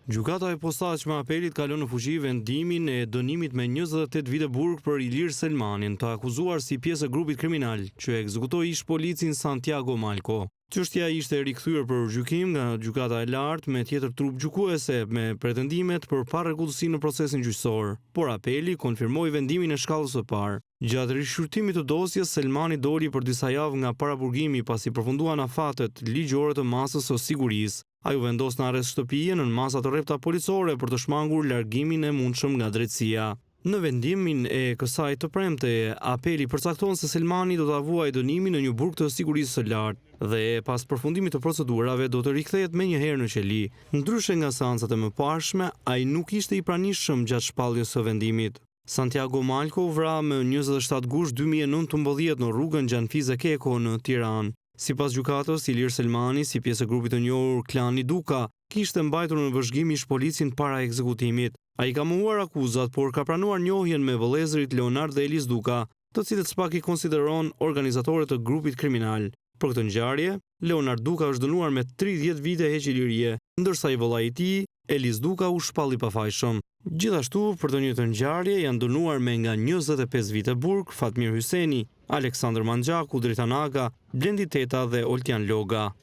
Gjykata e posaçme apelit ka lënë në fuqi vendimin e dënimit me 28 vite burg për Ilir Selmanin, të akuzuar si pjesë e grupit kriminal që ekzekutoi ish policin Santiago Malco. Çështja ishte rikthyer për gjykim nga gjykata e lartë me tjetër trup gjykuese me pretendimet për parregullsi në procesin gjyqësor, por apeli konfirmoi vendimin e shkallës së parë. Gjatë rishqyrtimit të dosjes, Selmani doli për disa javë nga paraburgimi pasi përfunduan afatet ligjore të masës së sigurisë. Ai u vendos në arrest shtëpie në masa të rrepta policore për të shmangur largimin e mundshëm nga drejtësia. Në vendimin e kësaj të premte, apeli përcakton se Selmani do ta vuajë dënimin në një burg të sigurisë së lartë dhe pas përfundimit të procedurave do të rikthehet menjëherë në qeli. Ndryshe nga seancat e mëparshme, ai nuk ishte i pranishëm gjatë shpalljes së vendimit. Santiago Malco vra më 27 gusht 2019 në rrugën Gjanfize Keko në Tiranë. Sipas gjykatës, Ilir Selmani, si pjesë e grupit të njohur Klani Duka, kishte mbajtur në vëzhgim ish policin para ekzekutimit. Ai ka mohuar akuzat, por ka pranuar njohjen me vëllezërit Leonard dhe Elis Duka, të cilët s'pak i konsideron organizatorët të grupit kriminal. Për këtë ngjarje, Leonard Duka është dënuar me 30 vite heqje lirie, ndërsa i vëllai i tij, Elis Duka, u shpalli pafajshëm. Gjithashtu, për të njëjtën ngjarje janë dënuar me nga 25 vite burg Fatmir Hyseni, Aleksandr Manxhaku, Dritan Aga, Blendi Teta dhe Oltian Loga.